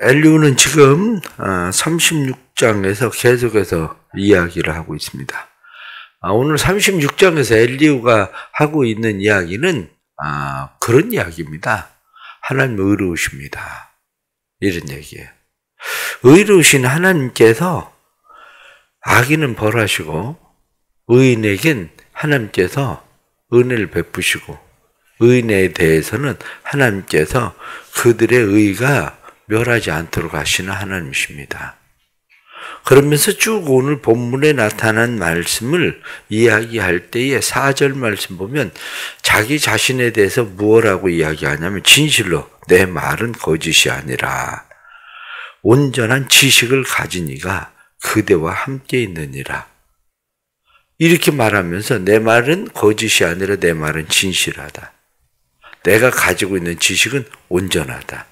엘리후는 지금 36장에서 계속해서 이야기를 하고 있습니다. 오늘 36장에서 엘리후가 하고 있는 이야기는 그런 이야기입니다. 하나님 의로우십니다. 이런 얘기예요. 의로우신 하나님께서 악인은 벌하시고 의인에겐 하나님께서 은혜를 베푸시고 의인에 대해서는 하나님께서 그들의 의가 멸하지 않도록 하시는 하나님이십니다. 그러면서 쭉 오늘 본문에 나타난 말씀을 이야기할 때의 4절 말씀 보면 자기 자신에 대해서 무엇라고 이야기하냐면 진실로 내 말은 거짓이 아니라 온전한 지식을 가진 이가 그대와 함께 있느니라. 이렇게 말하면서 내 말은 거짓이 아니라 내 말은 진실하다. 내가 가지고 있는 지식은 온전하다.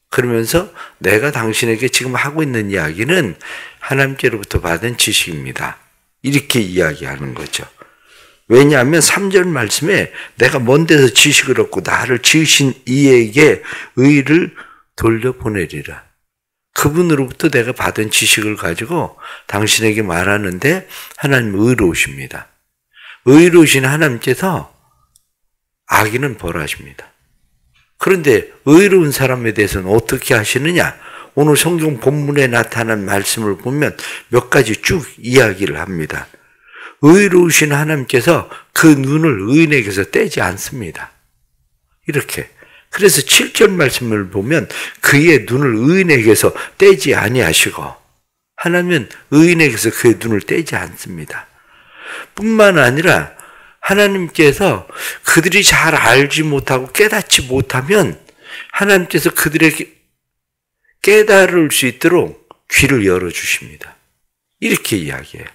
그러면서 내가 당신에게 지금 하고 있는 이야기는 하나님께로부터 받은 지식입니다. 이렇게 이야기하는 거죠. 왜냐하면 3절 말씀에 내가 먼 데서 지식을 얻고 나를 지으신 이에게 의를 돌려보내리라. 그분으로부터 내가 받은 지식을 가지고 당신에게 말하는데 하나님 의로우십니다. 의로우신 하나님께서 악인은 벌하십니다. 그런데 의로운 사람에 대해서는 어떻게 하시느냐? 오늘 성경 본문에 나타난 말씀을 보면 몇 가지 쭉 이야기를 합니다. 의로우신 하나님께서 그 눈을 의인에게서 떼지 않습니다. 이렇게. 그래서 7절 말씀을 보면 그의 눈을 의인에게서 떼지 아니하시고 하나님은 의인에게서 그의 눈을 떼지 않습니다. 뿐만 아니라 하나님께서 그들이 잘 알지 못하고 깨닫지 못하면 하나님께서 그들에게 깨달을 수 있도록 귀를 열어주십니다. 이렇게 이야기해요.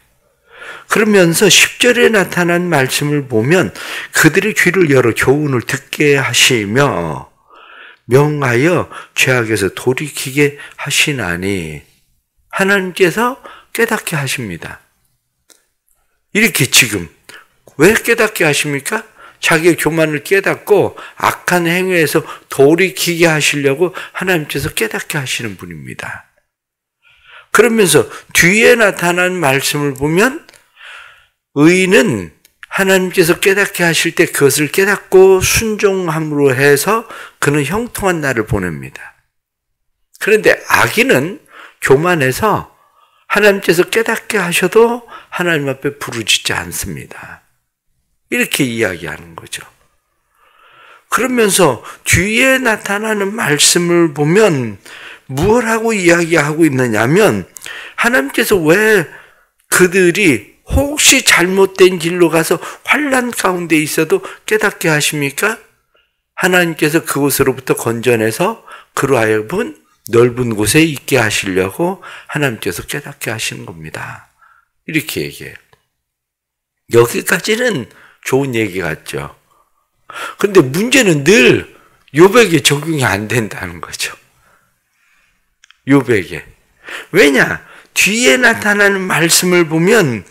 그러면서 10절에 나타난 말씀을 보면 그들의 귀를 열어 교훈을 듣게 하시며 명하여 죄악에서 돌이키게 하시나니 하나님께서 깨닫게 하십니다. 이렇게 지금 왜 깨닫게 하십니까? 자기의 교만을 깨닫고 악한 행위에서 돌이키게 하시려고 하나님께서 깨닫게 하시는 분입니다. 그러면서 뒤에 나타난 말씀을 보면 의인은 하나님께서 깨닫게 하실 때 그것을 깨닫고 순종함으로 해서 그는 형통한 날을 보냅니다. 그런데 악인은 교만해서 하나님께서 깨닫게 하셔도 하나님 앞에 부르짖지 않습니다. 이렇게 이야기하는 거죠. 그러면서 뒤에 나타나는 말씀을 보면 무엇 하고 이야기하고 있느냐면 하나님께서 왜 그들이 혹시 잘못된 길로 가서 환난 가운데 있어도 깨닫게 하십니까? 하나님께서 그곳으로부터 건져내서 그로 하여금 넓은 곳에 있게 하시려고 하나님께서 깨닫게 하시는 겁니다. 이렇게 얘기해요. 여기까지는 좋은 얘기 같죠. 그런데 문제는 늘 욥에게 적용이 안 된다는 거죠. 욥에게. 왜냐? 뒤에 나타나는 말씀을 보면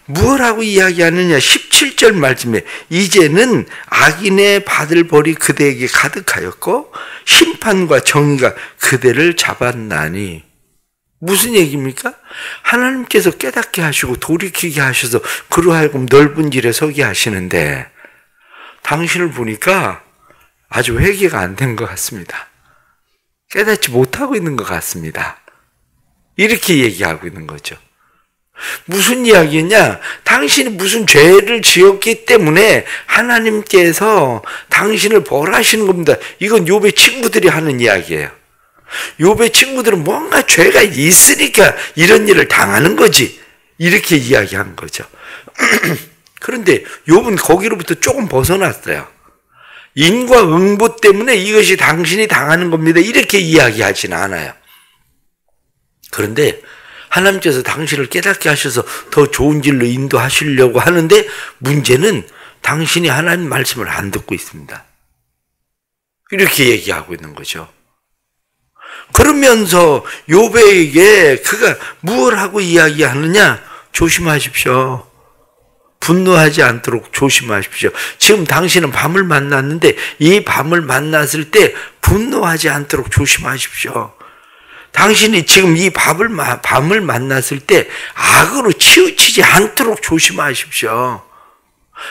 무엇하고 이야기하느냐? 17절 말씀에 이제는 악인의 받을 벌이 그대에게 가득하였고 심판과 정의가 그대를 잡았나니. 무슨 얘기입니까? 하나님께서 깨닫게 하시고 돌이키게 하셔서 그로 하여금 넓은 길에 서게 하시는데 당신을 보니까 아주 회개가 안 된 것 같습니다. 깨닫지 못하고 있는 것 같습니다. 이렇게 얘기하고 있는 거죠. 무슨 이야기냐? 당신이 무슨 죄를 지었기 때문에 하나님께서 당신을 벌하시는 겁니다. 이건 욥의 친구들이 하는 이야기예요. 욥의 친구들은 뭔가 죄가 있으니까 이런 일을 당하는 거지. 이렇게 이야기한 거죠. 그런데 욥은 거기로부터 조금 벗어났어요. 인과응보 때문에 이것이 당신이 당하는 겁니다. 이렇게 이야기하지는 않아요. 그런데 하나님께서 당신을 깨닫게 하셔서 더 좋은 길로 인도하시려고 하는데 문제는 당신이 하나님 말씀을 안 듣고 있습니다. 이렇게 얘기하고 있는 거죠. 그러면서 욥에게 그가 무엇을 하고 이야기하느냐? 조심하십시오. 분노하지 않도록 조심하십시오. 지금 당신은 밤을 만났는데 이 밤을 만났을 때 분노하지 않도록 조심하십시오. 당신이 지금 이 밤을 만났을 때 악으로 치우치지 않도록 조심하십시오.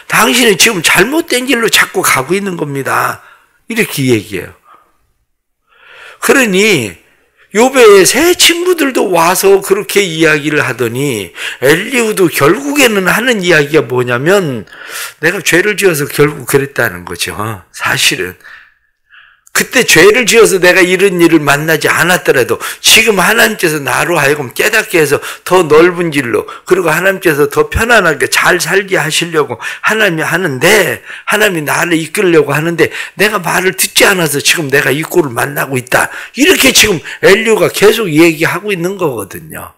당신은 지금 잘못된 길로 자꾸 가고 있는 겁니다. 이렇게 얘기해요. 그러니 욥의 세 친구들도 와서 그렇게 이야기를 하더니 엘리후도 결국에는 하는 이야기가 뭐냐면 내가 죄를 지어서 결국 그랬다는 거죠. 사실은 그때 죄를 지어서 내가 이런 일을 만나지 않았더라도 지금 하나님께서 나로 하여금 깨닫게 해서 더 넓은 길로 그리고 하나님께서 더 편안하게 잘 살게 하시려고 하나님이 하는데 하나님이 나를 이끌려고 하는데 내가 말을 듣지 않아서 지금 내가 이 꼴을 만나고 있다. 이렇게 지금 엘리후가 계속 얘기하고 있는 거거든요.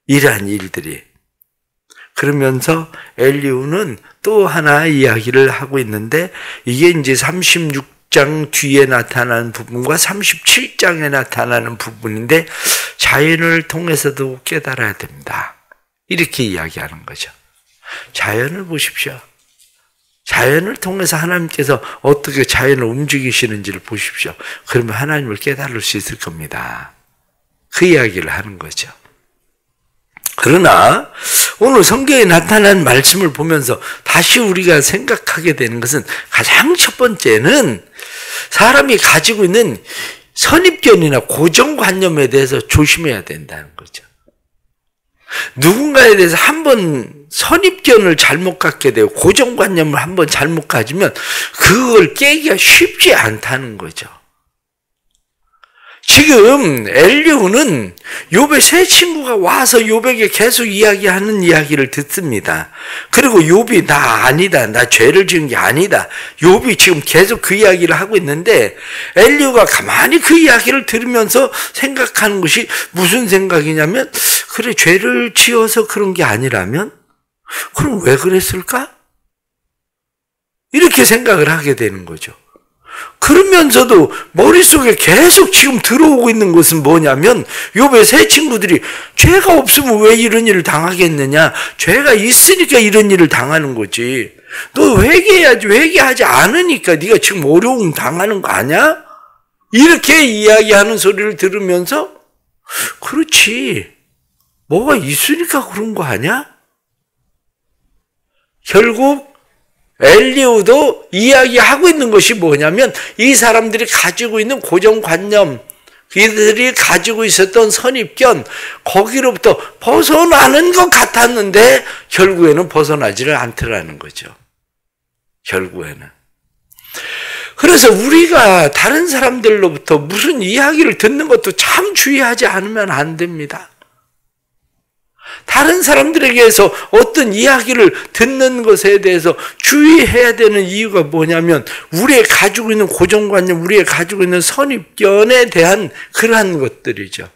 이러한 일들이. 그러면서 엘리후는 또 하나 이야기를 하고 있는데 이게 이제 36장 뒤에 나타나는 부분과 37장에 나타나는 부분인데 자연을 통해서도 깨달아야 됩니다. 이렇게 이야기하는 거죠. 자연을 보십시오. 자연을 통해서 하나님께서 어떻게 자연을 움직이시는지를 보십시오. 그러면 하나님을 깨달을 수 있을 겁니다. 그 이야기를 하는 거죠. 그러나 오늘 성경에 나타난 말씀을 보면서 다시 우리가 생각하게 되는 것은 가장 첫 번째는 사람이 가지고 있는 선입견이나 고정관념에 대해서 조심해야 된다는 거죠. 누군가에 대해서 한번 선입견을 잘못 갖게 되고 고정관념을 한번 잘못 가지면 그걸 깨기가 쉽지 않다는 거죠. 지금 엘리후는 욥의 세 친구가 와서 욥에게 계속 이야기하는 이야기를 듣습니다. 그리고 욥이 나 아니다. 나 죄를 지은 게 아니다. 욥이 지금 계속 그 이야기를 하고 있는데 엘리후가 가만히 그 이야기를 들으면서 생각하는 것이 무슨 생각이냐면 그래 죄를 지어서 그런 게 아니라면 그럼 왜 그랬을까? 이렇게 생각을 하게 되는 거죠. 그러면서도 머릿속에 계속 지금 들어오고 있는 것은 뭐냐면 욥의 세 친구들이 죄가 없으면 왜 이런 일을 당하겠느냐. 죄가 있으니까 이런 일을 당하는 거지. 너 회개해야지. 회개하지 않으니까 네가 지금 어려움 당하는 거 아니야? 이렇게 이야기하는 소리를 들으면서 그렇지. 뭐가 있으니까 그런 거 아니야? 결국 엘리후도 이야기하고 있는 것이 뭐냐면 이 사람들이 가지고 있는 고정관념, 이들이 가지고 있었던 선입견, 거기로부터 벗어나는 것 같았는데 결국에는 벗어나지를 않더라는 거죠. 결국에는. 그래서 우리가 다른 사람들로부터 무슨 이야기를 듣는 것도 참 주의하지 않으면 안 됩니다. 다른 사람들에게서 어떤 이야기를 듣는 것에 대해서 주의해야 되는 이유가 뭐냐면 우리의 가지고 있는 고정관념, 우리의 가지고 있는 선입견에 대한 그러한 것들이죠.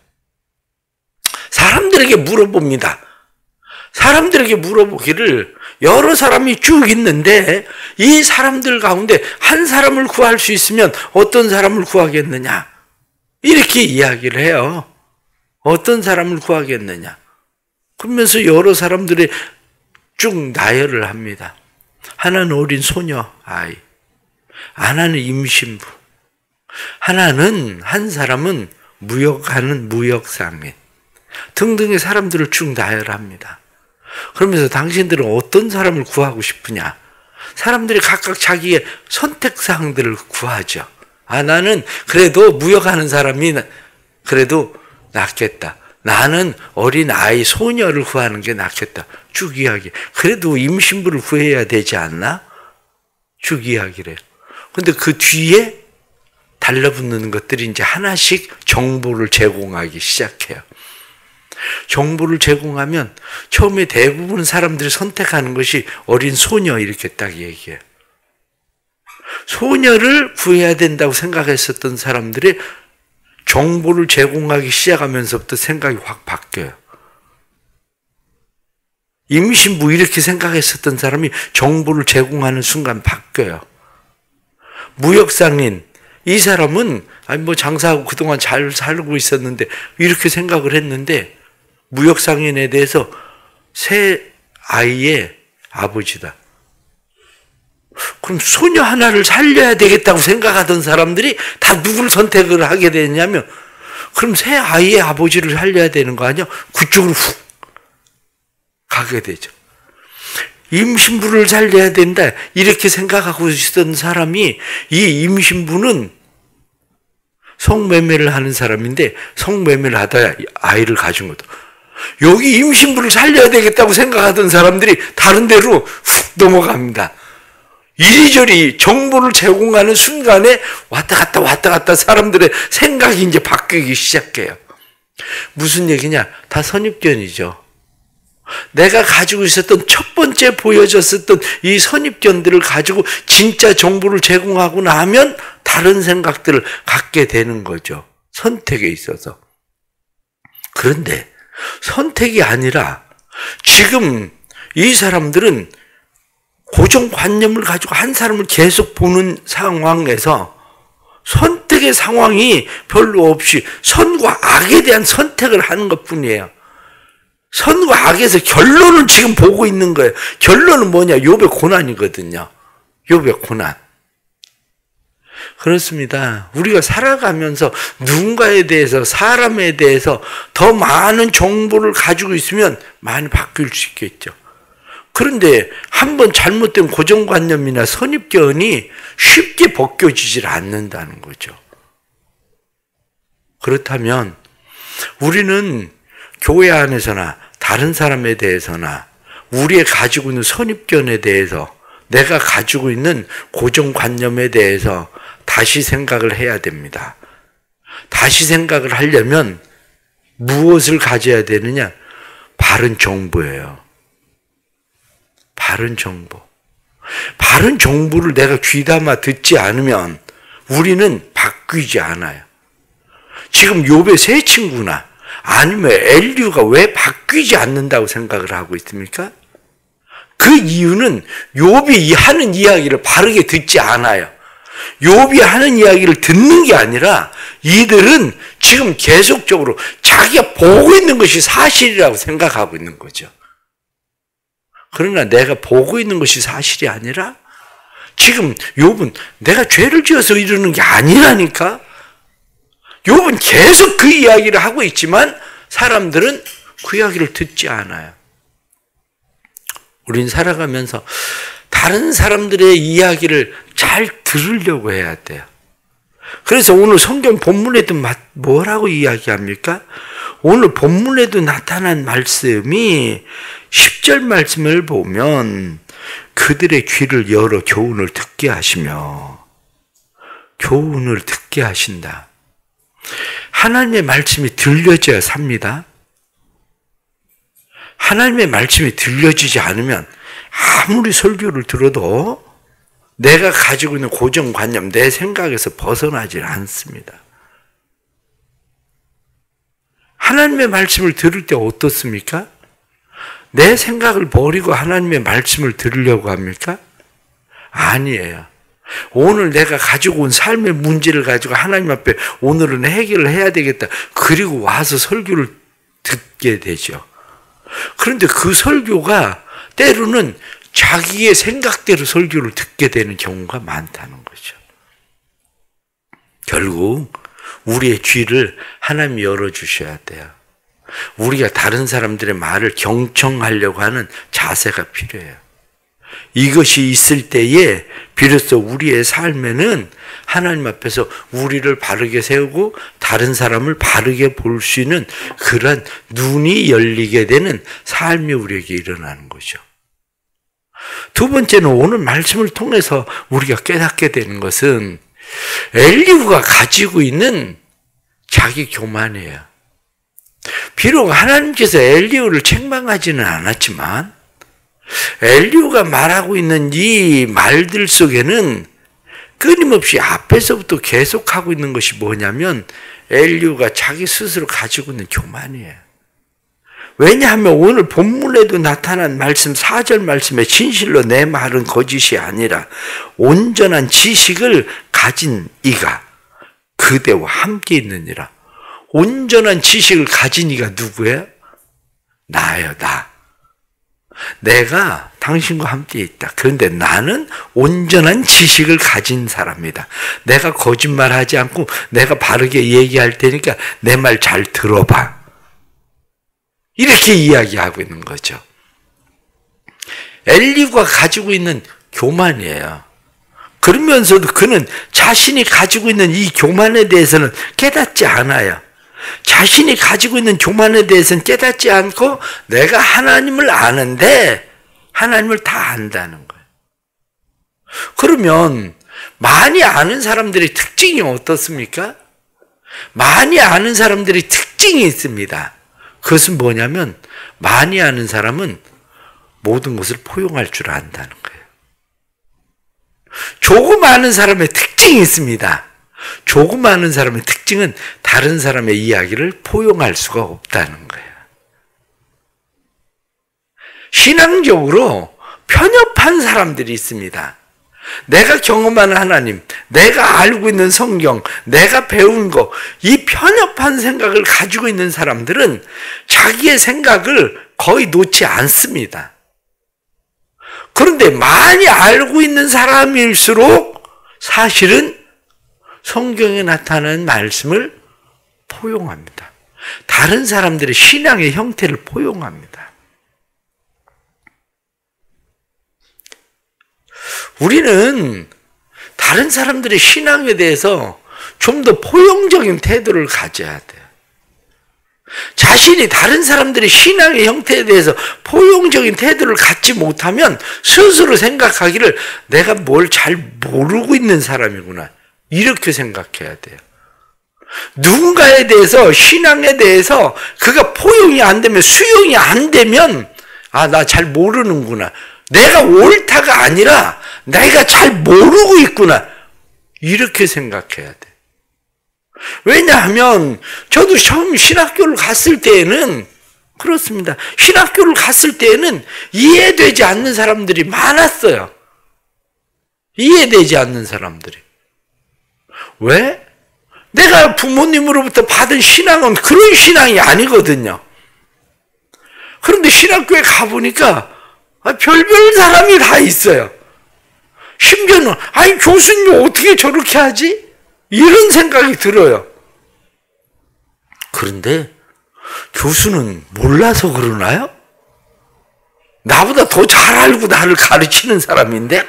사람들에게 물어봅니다. 사람들에게 물어보기를 여러 사람이 쭉 있는데 이 사람들 가운데 한 사람을 구할 수 있으면 어떤 사람을 구하겠느냐? 이렇게 이야기를 해요. 어떤 사람을 구하겠느냐? 그러면서 여러 사람들이 쭉 나열을 합니다. 하나는 어린 소녀 아이, 하나는 임신부, 하나는 한 사람은 무역하는 무역상인 등등의 사람들을 쭉 나열합니다. 그러면서 당신들은 어떤 사람을 구하고 싶으냐? 사람들이 각각 자기의 선택사항들을 구하죠. 아, 나는 그래도 무역하는 사람이 그래도 낫겠다. 나는 어린 아이, 소녀를 구하는 게 낫겠다. 쭉 이야기. 그래도 임신부를 구해야 되지 않나? 쭉 이야기를 해요. 근데 그 뒤에 달라붙는 것들이 이제 하나씩 정보를 제공하기 시작해요. 정보를 제공하면 처음에 대부분 사람들이 선택하는 것이 어린 소녀 이렇게 딱 얘기해요. 소녀를 구해야 된다고 생각했었던 사람들이 정보를 제공하기 시작하면서부터 생각이 확 바뀌어요. 임신부 이렇게 생각했었던 사람이 정보를 제공하는 순간 바뀌어요. 무역상인 이 사람은 아니 뭐 장사하고 그동안 잘 살고 있었는데 이렇게 생각을 했는데 무역상인에 대해서 새 아이의 아버지다. 그럼 소녀 하나를 살려야 되겠다고 생각하던 사람들이 다 누구를 선택을 하게 되냐면 그럼 새 아이의 아버지를 살려야 되는 거 아니야? 그쪽으로 훅 가게 되죠. 임신부를 살려야 된다 이렇게 생각하고 있었던 사람이 이 임신부는 성매매를 하는 사람인데 성매매를 하다 아이를 가진 것도 여기 임신부를 살려야 되겠다고 생각하던 사람들이 다른 데로 훅 넘어갑니다. 이리저리 정보를 제공하는 순간에 왔다 갔다 사람들의 생각이 이제 바뀌기 시작해요. 무슨 얘기냐? 다 선입견이죠. 내가 가지고 있었던 첫 번째 보여졌었던 이 선입견들을 가지고 진짜 정보를 제공하고 나면 다른 생각들을 갖게 되는 거죠. 선택에 있어서. 그런데 선택이 아니라 지금 이 사람들은 고정관념을 가지고 한 사람을 계속 보는 상황에서 선택의 상황이 별로 없이 선과 악에 대한 선택을 하는 것뿐이에요. 선과 악에서 결론을 지금 보고 있는 거예요. 결론은 뭐냐? 욥의 고난이거든요. 욥의 고난. 그렇습니다. 우리가 살아가면서 누군가에 대해서 사람에 대해서 더 많은 정보를 가지고 있으면 많이 바뀔 수 있겠죠. 그런데 한번 잘못된 고정관념이나 선입견이 쉽게 벗겨지질 않는다는 거죠. 그렇다면 우리는 교회 안에서나 다른 사람에 대해서나 우리의 가지고 있는 선입견에 대해서 내가 가지고 있는 고정관념에 대해서 다시 생각을 해야 됩니다. 다시 생각을 하려면 무엇을 가져야 되느냐? 바른 정보예요. 바른 정보. 바른 정보를 내가 귀담아 듣지 않으면 우리는 바뀌지 않아요. 지금 욥의 세 친구나 아니면 엘리후가 왜 바뀌지 않는다고 생각을 하고 있습니까? 그 이유는 욥이 하는 이야기를 바르게 듣지 않아요. 욥이 하는 이야기를 듣는 게 아니라 이들은 지금 계속적으로 자기가 보고 있는 것이 사실이라고 생각하고 있는 거죠. 그러나 내가 보고 있는 것이 사실이 아니라 지금 욥은 내가 죄를 지어서 이러는 게 아니라니까. 욥은 계속 그 이야기를 하고 있지만 사람들은 그 이야기를 듣지 않아요. 우린 살아가면서 다른 사람들의 이야기를 잘 들으려고 해야 돼요. 그래서 오늘 성경 본문에도 뭐라고 이야기합니까? 오늘 본문에도 나타난 말씀이 10절 말씀을 보면 그들의 귀를 열어 교훈을 듣게 하시며 교훈을 듣게 하신다. 하나님의 말씀이 들려져야 삽니다. 하나님의 말씀이 들려지지 않으면 아무리 설교를 들어도 내가 가지고 있는 고정관념, 내 생각에서 벗어나질 않습니다. 하나님의 말씀을 들을 때 어떻습니까? 내 생각을 버리고 하나님의 말씀을 들으려고 합니까? 아니에요. 오늘 내가 가지고 온 삶의 문제를 가지고 하나님 앞에 오늘은 해결을 해야 되겠다. 그리고 와서 설교를 듣게 되죠. 그런데 그 설교가 때로는 자기의 생각대로 설교를 듣게 되는 경우가 많다는 거죠. 결국 우리의 귀를 하나님이 열어주셔야 돼요. 우리가 다른 사람들의 말을 경청하려고 하는 자세가 필요해요. 이것이 있을 때에 비로소 우리의 삶에는 하나님 앞에서 우리를 바르게 세우고 다른 사람을 바르게 볼 수 있는 그런 눈이 열리게 되는 삶이 우리에게 일어나는 거죠. 두 번째는 오늘 말씀을 통해서 우리가 깨닫게 되는 것은 엘리후가 가지고 있는 자기 교만이에요. 비록 하나님께서 엘리후를 책망하지는 않았지만 엘리후가 말하고 있는 이 말들 속에는 끊임없이 앞에서부터 계속하고 있는 것이 뭐냐면 엘리후가 자기 스스로 가지고 있는 교만이에요. 왜냐하면 오늘 본문에도 나타난 말씀 4절 말씀에 진실로 내 말은 거짓이 아니라 온전한 지식을 가진 이가 그대와 함께 있느니라. 온전한 지식을 가진 이가 누구예요? 나예요, 나. 내가 당신과 함께 있다. 그런데 나는 온전한 지식을 가진 사람이다. 내가 거짓말하지 않고 내가 바르게 얘기할 테니까 내 말 잘 들어봐. 이렇게 이야기하고 있는 거죠. 엘리후가 가지고 있는 교만이에요. 그러면서도 그는 자신이 가지고 있는 이 교만에 대해서는 깨닫지 않아요. 자신이 가지고 있는 교만에 대해서는 깨닫지 않고 내가 하나님을 아는데 하나님을 다 안다는 거예요. 그러면 많이 아는 사람들의 특징이 어떻습니까? 많이 아는 사람들의 특징이 있습니다. 그것은 뭐냐면 많이 아는 사람은 모든 것을 포용할 줄 안다는 거예요. 조금 아는 사람의 특징이 있습니다. 조금 아는 사람의 특징은 다른 사람의 이야기를 포용할 수가 없다는 거예요. 신앙적으로 편협한 사람들이 있습니다. 내가 경험하는 하나님, 내가 알고 있는 성경, 내가 배운 거, 이 편협한 생각을 가지고 있는 사람들은 자기의 생각을 거의 놓지 않습니다. 그런데 많이 알고 있는 사람일수록 사실은 성경에 나타나는 말씀을 포용합니다. 다른 사람들의 신앙의 형태를 포용합니다. 우리는 다른 사람들의 신앙에 대해서 좀 더 포용적인 태도를 가져야 돼요. 자신이 다른 사람들의 신앙의 형태에 대해서 포용적인 태도를 갖지 못하면 스스로 생각하기를 내가 뭘 잘 모르고 있는 사람이구나. 이렇게 생각해야 돼요. 누군가에 대해서, 신앙에 대해서 그가 포용이 안 되면, 수용이 안 되면 아, 나 잘 모르는구나. 내가 옳다가 아니라 내가 잘 모르고 있구나. 이렇게 생각해야 돼. 왜냐하면 저도 처음 신학교를 갔을 때에는 그렇습니다. 신학교를 갔을 때에는 이해되지 않는 사람들이 많았어요. 이해되지 않는 사람들이. 왜? 내가 부모님으로부터 받은 신앙은 그런 신앙이 아니거든요. 그런데 신학교에 가보니까 별별 사람이 다 있어요. 심지어는 아니 교수님 어떻게 저렇게 하지? 이런 생각이 들어요. 그런데 교수는 몰라서 그러나요? 나보다 더 잘 알고 나를 가르치는 사람인데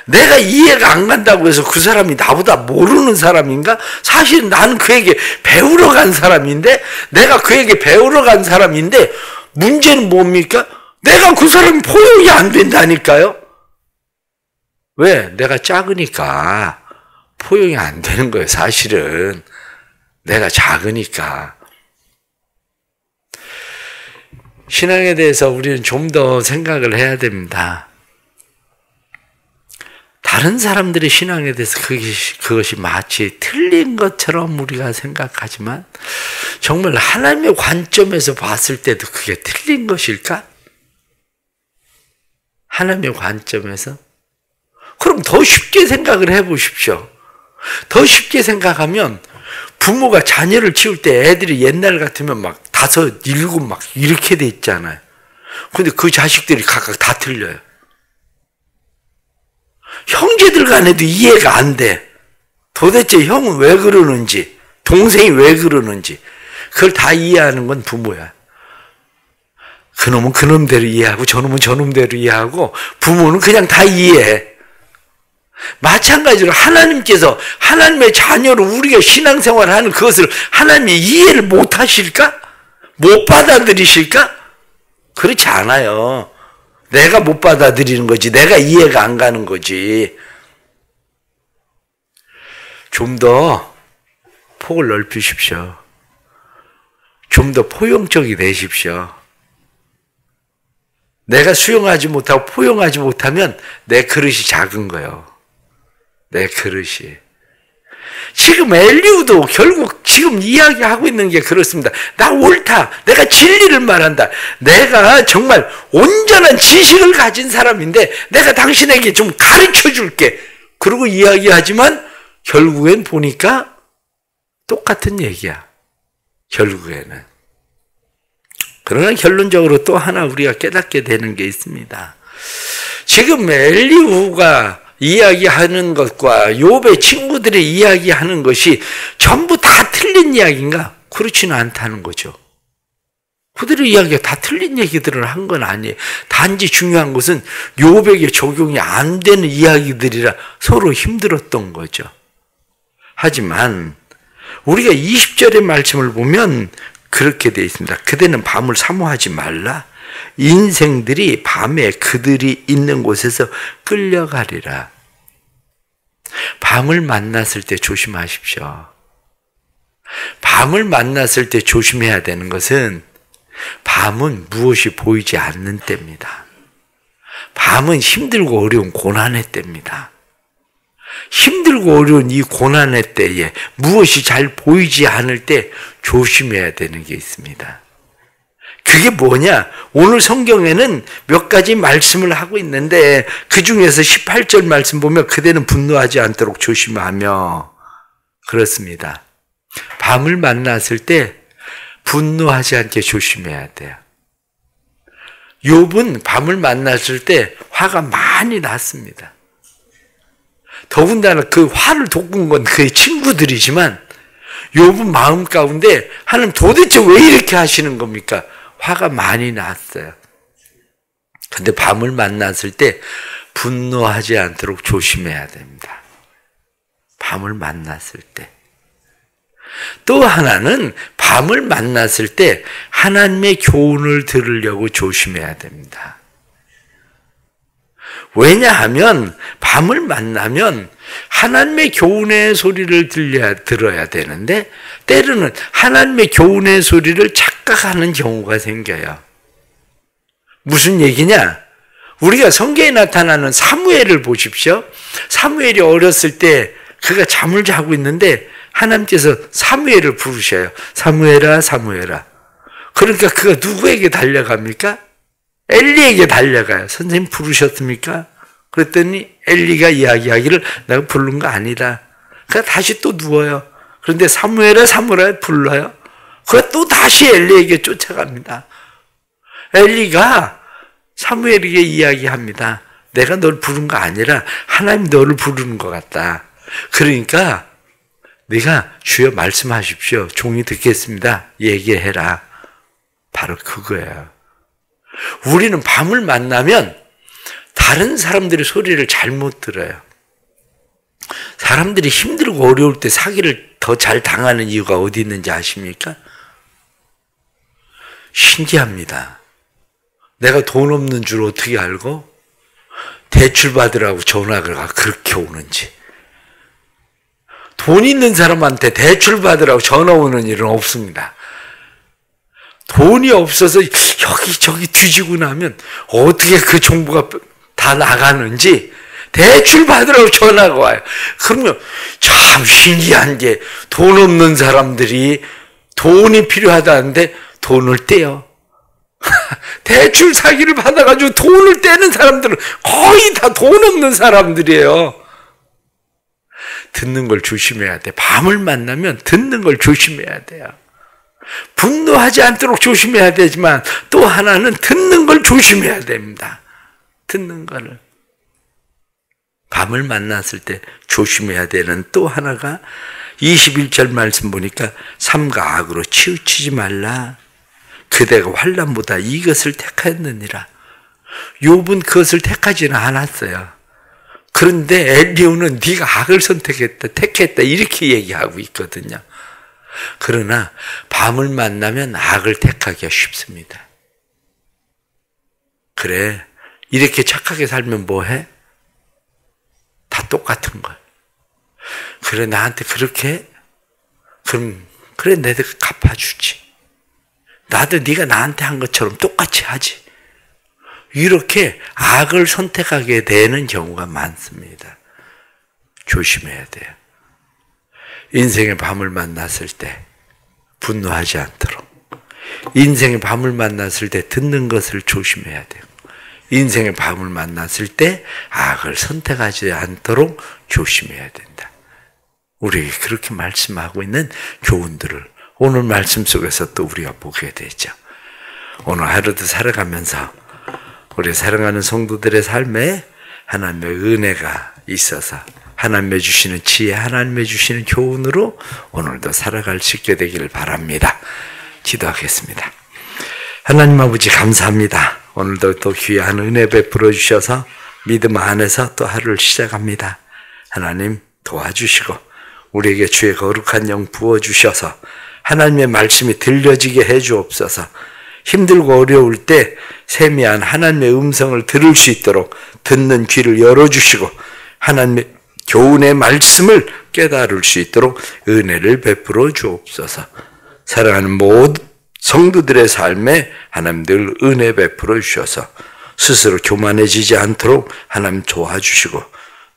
내가 이해가 안 간다고 해서 그 사람이 나보다 모르는 사람인가? 사실 나는 그에게 배우러 간 사람인데 내가 그에게 배우러 간 사람인데 문제는 뭡니까? 내가 그 사람이 포용이 안 된다니까요. 왜? 내가 작으니까 포용이 안 되는 거예요. 사실은 내가 작으니까. 신앙에 대해서 우리는 좀 더 생각을 해야 됩니다. 다른 사람들의 신앙에 대해서 그것이 마치 틀린 것처럼 우리가 생각하지만 정말 하나님의 관점에서 봤을 때도 그게 틀린 것일까? 하나님의 관점에서? 그럼 더 쉽게 생각을 해보십시오. 더 쉽게 생각하면 부모가 자녀를 키울 때 애들이 옛날 같으면 막 5, 7 막 이렇게 돼 있잖아요. 근데 그 자식들이 각각 다 틀려요. 형제들 간에도 이해가 안 돼. 도대체 형은 왜 그러는지, 동생이 왜 그러는지 그걸 다 이해하는 건 부모야. 그놈은 그놈대로 이해하고 저놈은 저놈대로 이해하고 부모는 그냥 다 이해해. 마찬가지로 하나님께서 하나님의 자녀로 우리가 신앙생활을 하는 그것을 하나님이 이해를 못 하실까? 못 받아들이실까? 그렇지 않아요. 내가 못 받아들이는 거지. 내가 이해가 안 가는 거지. 좀 더 폭을 넓히십시오. 좀 더 포용적이 되십시오. 내가 수용하지 못하고 포용하지 못하면 내 그릇이 작은 거예요. 내 그릇이. 지금 엘리후도 결국 지금 이야기하고 있는 게 그렇습니다. 나 옳다. 내가 진리를 말한다. 내가 정말 온전한 지식을 가진 사람인데 내가 당신에게 좀 가르쳐 줄게. 그러고 이야기하지만 결국엔 보니까 똑같은 얘기야. 결국에는. 그러나 결론적으로 또 하나 우리가 깨닫게 되는 게 있습니다. 지금 엘리후가 이야기하는 것과 욥의 친구들의 이야기하는 것이 전부 다 틀린 이야기인가? 그렇지는 않다는 거죠. 그들의 이야기가 다 틀린 얘기들을 한 건 아니에요. 단지 중요한 것은 욥에게 적용이 안 되는 이야기들이라 서로 힘들었던 거죠. 하지만 우리가 20절의 말씀을 보면 그렇게 되어 있습니다. 그대는 밤을 사모하지 말라. 인생들이 밤에 그들이 있는 곳에서 끌려가리라. 밤을 만났을 때 조심하십시오. 밤을 만났을 때 조심해야 되는 것은 밤은 무엇이 보이지 않는 때입니다. 밤은 힘들고 어려운 고난의 때입니다. 힘들고 어려운 이 고난의 때에 무엇이 잘 보이지 않을 때 조심해야 되는 게 있습니다. 그게 뭐냐? 오늘 성경에는 몇 가지 말씀을 하고 있는데 그 중에서 18절 말씀 보면 그대는 분노하지 않도록 조심하며 그렇습니다. 밤을 만났을 때 분노하지 않게 조심해야 돼요. 욥은 밤을 만났을 때 화가 많이 났습니다. 더군다나 그 화를 돋군 건 그의 친구들이지만 욥은 마음 가운데 하나님 도대체 왜 이렇게 하시는 겁니까? 화가 많이 났어요. 근데 밤을 만났을 때 분노하지 않도록 조심해야 됩니다. 밤을 만났을 때. 또 하나는 밤을 만났을 때 하나님의 교훈을 들으려고 조심해야 됩니다. 왜냐하면 밤을 만나면 하나님의 교훈의 소리를 들어야 되는데 때로는 하나님의 교훈의 소리를 착각하는 경우가 생겨요. 무슨 얘기냐? 우리가 성경에 나타나는 사무엘을 보십시오. 사무엘이 어렸을 때 그가 잠을 자고 있는데 하나님께서 사무엘을 부르셔요. 사무엘아, 사무엘아. 그러니까 그가 누구에게 달려갑니까? 엘리에게 달려가요. 선생님 부르셨습니까? 그랬더니 엘리가 이야기하기를 내가 부른 거 아니다. 그가 다시 또 누워요. 그런데 사무엘아, 사무엘아 불러요. 그가 또 다시 엘리에게 쫓아갑니다. 엘리가 사무엘에게 이야기합니다. 내가 널 부른 거 아니라 하나님 너를 부르는 것 같다. 그러니까 네가 주여 말씀하십시오. 종이 듣겠습니다. 얘기해라. 바로 그거예요. 우리는 밤을 만나면 다른 사람들의 소리를 잘못 들어요. 사람들이 힘들고 어려울 때 사기를 더 잘 당하는 이유가 어디 있는지 아십니까? 신기합니다. 내가 돈 없는 줄 어떻게 알고? 대출 받으라고 전화가 그렇게 오는지. 돈 있는 사람한테 대출 받으라고 전화 오는 일은 없습니다. 돈이 없어서 여기저기 뒤지고 나면 어떻게 그 정보가 다 나가는지 대출 받으라고 전화가 와요. 그러면 참 신기한 게 돈 없는 사람들이 돈이 필요하다는데 돈을 떼요. 대출 사기를 받아가지고 돈을 떼는 사람들은 거의 다 돈 없는 사람들이에요. 듣는 걸 조심해야 돼. 밤을 만나면 듣는 걸 조심해야 돼요. 분노하지 않도록 조심해야 되지만 또 하나는 듣는 걸 조심해야 됩니다. 듣는 거를. 밤을 만났을 때 조심해야 되는 또 하나가 21절 말씀 보니까 삼가 악으로 치우치지 말라. 그대가 환난보다 이것을 택하였느니라. 욥은 그것을 택하지는 않았어요. 그런데 엘리후는 네가 악을 택했다 이렇게 얘기하고 있거든요. 그러나 밤을 만나면 악을 택하기가 쉽습니다. 그래, 이렇게 착하게 살면 뭐해? 다 똑같은 걸. 그래, 나한테 그렇게? 그럼 그래, 내가 갚아주지. 나도 네가 나한테 한 것처럼 똑같이 하지. 이렇게 악을 선택하게 되는 경우가 많습니다. 조심해야 돼요. 인생의 밤을 만났을 때 분노하지 않도록, 인생의 밤을 만났을 때 듣는 것을 조심해야 돼요. 인생의 밤을 만났을 때 악을 선택하지 않도록 조심해야 된다. 우리에게 그렇게 말씀하고 있는 교훈들을 오늘 말씀 속에서 또 우리가 보게 되죠. 오늘 하루도 살아가면서 우리 사랑하는 성도들의 삶에 하나님의 은혜가 있어서 하나님의 주시는 지혜, 하나님의 주시는 교훈으로 오늘도 살아갈 수 있게 되기를 바랍니다. 기도하겠습니다. 하나님 아버지 감사합니다. 오늘도 또 귀한 은혜 베풀어 주셔서 믿음 안에서 또 하루를 시작합니다. 하나님 도와주시고 우리에게 주의 거룩한 영 부어주셔서 하나님의 말씀이 들려지게 해주옵소서. 힘들고 어려울 때 세미한 하나님의 음성을 들을 수 있도록 듣는 귀를 열어주시고 하나님의 교훈의 말씀을 깨달을 수 있도록 은혜를 베풀어 주옵소서. 사랑하는 모든 성도들의 삶에 하나님 늘 은혜 베풀어 주셔서 스스로 교만해지지 않도록 하나님 도와주시고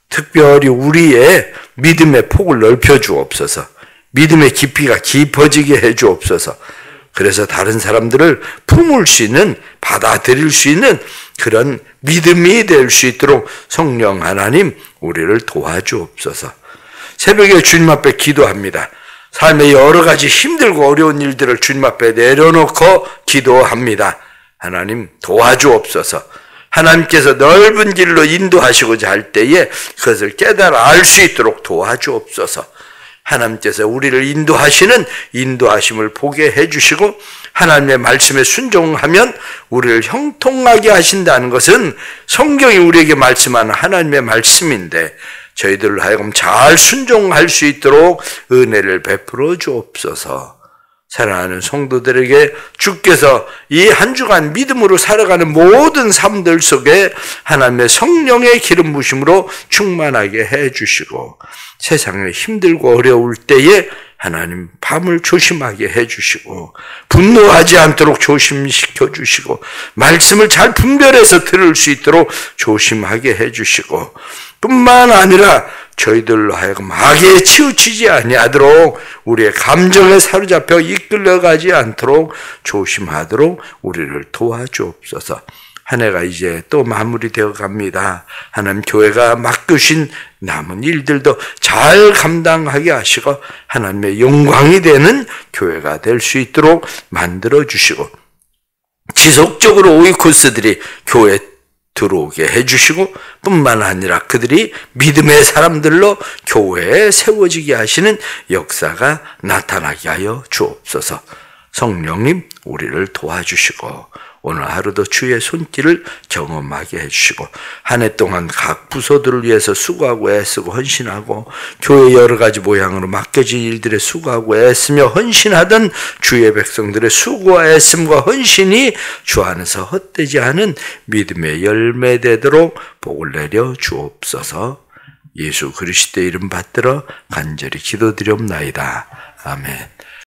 특별히 우리의 믿음의 폭을 넓혀 주옵소서. 믿음의 깊이가 깊어지게 해 주옵소서. 그래서 다른 사람들을 품을 수 있는, 받아들일 수 있는 그런 믿음이 될 수 있도록 성령 하나님 우리를 도와주옵소서. 새벽에 주님 앞에 기도합니다. 삶의 여러 가지 힘들고 어려운 일들을 주님 앞에 내려놓고 기도합니다. 하나님 도와주옵소서. 하나님께서 넓은 길로 인도하시고자 할 때에 그것을 깨달아 알 수 있도록 도와주옵소서. 하나님께서 우리를 인도하시는 인도하심을 보게 해주시고 하나님의 말씀에 순종하면 우리를 형통하게 하신다는 것은 성경이 우리에게 말씀하는 하나님의 말씀인데 저희들로 하여금 잘 순종할 수 있도록 은혜를 베풀어 주옵소서. 사랑하는 성도들에게 주께서 이 한 주간 믿음으로 살아가는 모든 삶들 속에 하나님의 성령의 기름 부심으로 충만하게 해주시고 세상에 힘들고 어려울 때에 하나님 밤을 조심하게 해주시고 분노하지 않도록 조심시켜 주시고 말씀을 잘 분별해서 들을 수 있도록 조심하게 해주시고 뿐만 아니라 저희들로 하여금 악에 치우치지 아니하도록 우리의 감정에 사로잡혀 이끌려가지 않도록 조심하도록 우리를 도와주옵소서. 한 해가 이제 또 마무리되어 갑니다. 하나님 교회가 맡기신 남은 일들도 잘 감당하게 하시고 하나님의 영광이 되는 교회가 될 수 있도록 만들어 주시고 지속적으로 오이코스들이 교회에 들어오게 해주시고 뿐만 아니라 그들이 믿음의 사람들로 교회에 세워지게 하시는 역사가 나타나게 하여 주옵소서. 성령님 우리를 도와주시고 오늘 하루도 주의 손길을 경험하게 해주시고 한 해 동안 각 부서들을 위해서 수고하고 애쓰고 헌신하고 교회 여러 가지 모양으로 맡겨진 일들에 수고하고 애쓰며 헌신하던 주의 백성들의 수고와 애씀과 헌신이 주 안에서 헛되지 않은 믿음의 열매 되도록 복을 내려 주옵소서. 예수 그리스도의 이름 받들어 간절히 기도드리옵나이다. 아멘.